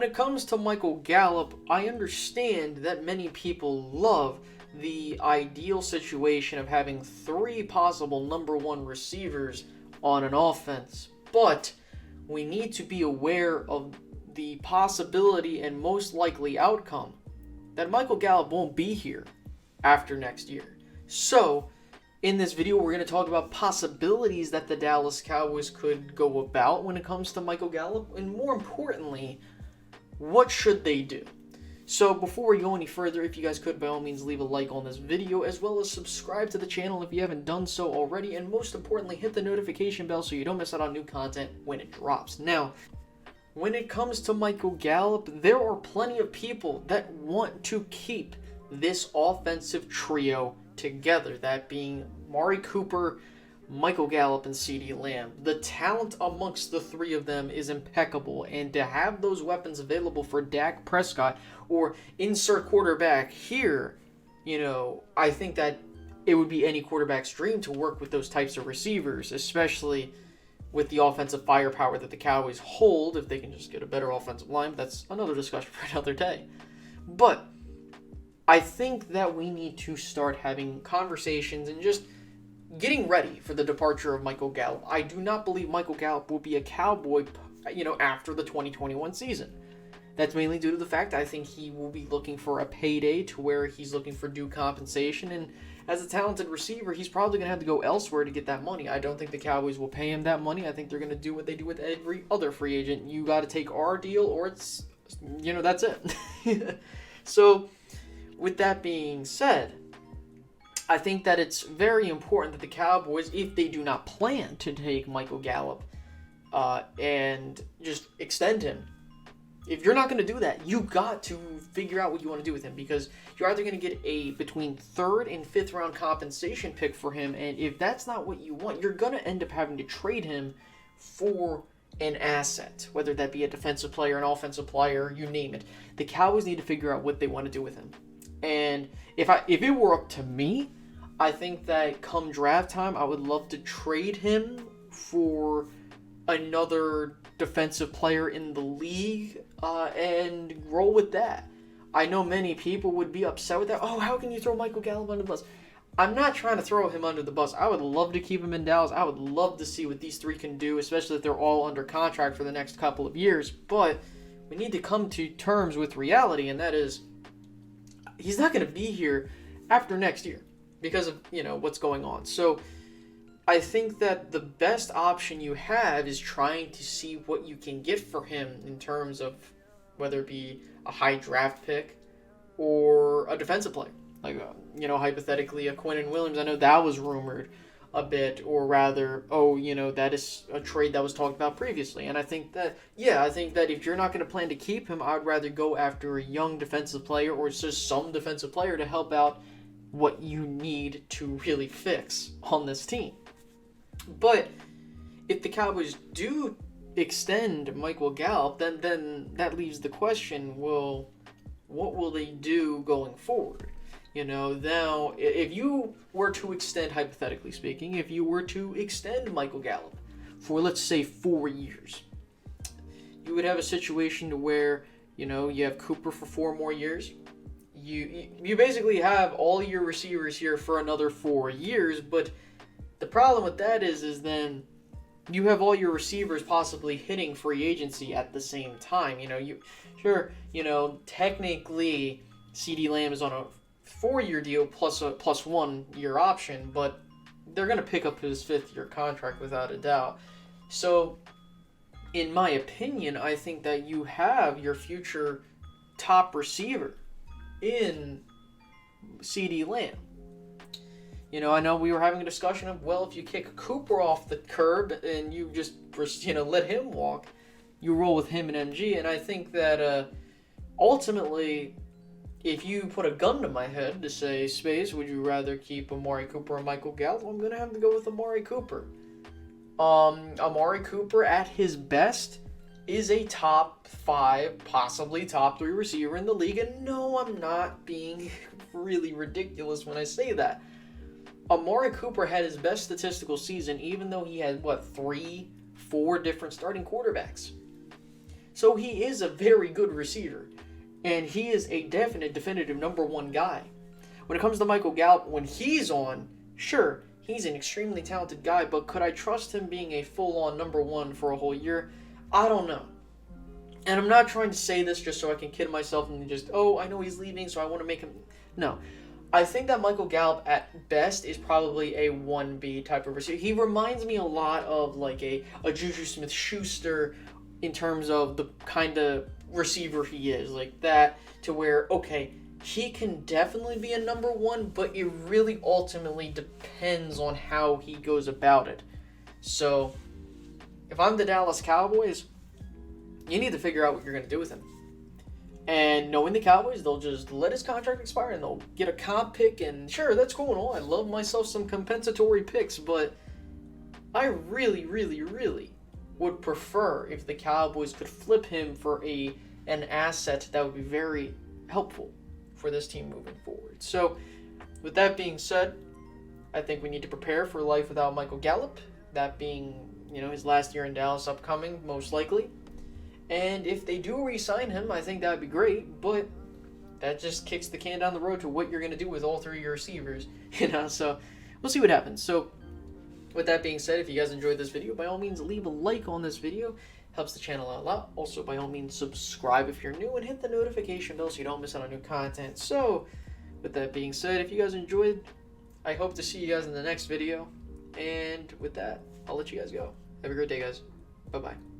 when it comes to Michael Gallup, I understand that many people love the ideal situation of having 3 possible number 1 receivers on an offense. But we need to be aware of the possibility and most likely outcome that Michael Gallup won't be here after next year. So, in this video, we're going to talk about possibilities that the Dallas Cowboys could go about when it comes to Michael Gallup, and more importantly, what should they do? So before we go any further, if you guys could, by all means, leave a like on this video, as well as subscribe to the channel if you haven't done so already, and most importantly, hit the notification bell so you don't miss out on new content when it drops. Now, when it comes to Michael Gallup, there are plenty of people that want to keep this offensive trio together, that being Amari Cooper, Michael Gallup, and CeeDee Lamb. The talent amongst the 3 of them is impeccable, and to have those weapons available for Dak Prescott or insert quarterback here, I think that it would be any quarterback's dream to work with those types of receivers, especially with the offensive firepower that the Cowboys hold. If they can just get a better offensive line, but that's another discussion for another day. But I think that we need to start having conversations and just getting ready for the departure of Michael Gallup. I do not believe Michael Gallup will be a Cowboy, after the 2021 season. That's mainly due to the fact I think he will be looking for a payday to where he's looking for due compensation, and as a talented receiver, he's probably going to have to go elsewhere to get that money. I don't think the Cowboys will pay him that money. I think they're going to do what they do with every other free agent. You got to take our deal or it's, that's it. So, with that being said, I think that it's very important that the Cowboys, if they do not plan to take Michael Gallup and just extend him, if you're not going to do that, you got to figure out what you want to do with him, because you're either going to get a between 3rd and 5th round compensation pick for him, and if that's not what you want, you're going to end up having to trade him for an asset, whether that be a defensive player, an offensive player, you name it. The Cowboys need to figure out what they want to do with him. And if it were up to me, I think that come draft time, I would love to trade him for another defensive player in the league and roll with that. I know many people would be upset with that. Oh, how can you throw Michael Gallup under the bus? I'm not trying to throw him under the bus. I would love to keep him in Dallas. I would love to see what these 3 can do, especially if they're all under contract for the next couple of years. But we need to come to terms with reality, and that is he's not going to be here after next year because of, what's going on. So I think that the best option you have is trying to see what you can get for him in terms of whether it be a high draft pick or a defensive player. Like, hypothetically, a Quinnen Williams. I know that was rumored a bit, or rather, that is a trade that was talked about previously. And I think that if you're not going to plan to keep him, I'd rather go after a young defensive player or just some defensive player to help out what you need to really fix on this team. But if the Cowboys do extend Michael Gallup, then that leaves the question, well, what will they do going forward? Now, if you were to extend, hypothetically speaking, if you were to extend Michael Gallup for, let's say, 4 years, you would have a situation to where, you have Cooper for 4 more years. You basically have all your receivers here for another 4 years, but the problem with that is then you have all your receivers possibly hitting free agency at the same time. Technically, CeeDee Lamb is on a 4-year deal plus a 1 year option, but they're going to pick up his 5th year contract without a doubt. So, in my opinion, I think that you have your future top receiver in CeeDee Lamb. I know we were having a discussion of, well, if you kick Cooper off the curb and you just, let him walk, you roll with him and MG. And I think that ultimately, if you put a gun to my head to say, Space, would you rather keep Amari Cooper or Michael Gallup? I'm going to have to go with Amari Cooper. Amari Cooper at his best is a top 5, possibly top 3 receiver in the league. And no, I'm not being really ridiculous when I say that. Amari Cooper had his best statistical season even though he had, 3-4 different starting quarterbacks. So he is a very good receiver. And he is a definitive number one guy. When it comes to Michael Gallup, when he's on, sure, he's an extremely talented guy, but could I trust him being a full-on number one for a whole year? I don't know. And I'm not trying to say this just so I can kid myself and just, oh, I know he's leaving, so I want to make him... No. I think that Michael Gallup, at best, is probably a 1B type of receiver. He reminds me a lot of, like, a Juju Smith-Schuster in terms of the kind of receiver he is. Like that, to where, okay, he can definitely be a number one, but it really ultimately depends on how he goes about it. So, if I'm the Dallas Cowboys, you need to figure out what you're going to do with him. And knowing the Cowboys, they'll just let his contract expire and they'll get a comp pick, and sure, that's cool and all. I love myself some compensatory picks, but I really would prefer if the Cowboys could flip him for an asset that would be very helpful for this team moving forward. So, with that being said, I think we need to prepare for life without Michael Gallup, that being, his last year in Dallas upcoming, most likely. And if they do re-sign him, I think that would be great, but that just kicks the can down the road to what you're going to do with all three of your receivers, so we'll see what happens. So, with that being said, if you guys enjoyed this video, by all means, leave a like on this video. Helps the channel out a lot. Also, by all means, subscribe if you're new and hit the notification bell so you don't miss out on new content. So, with that being said, if you guys enjoyed, I hope to see you guys in the next video. And with that, I'll let you guys go. Have a great day, guys. Bye-bye.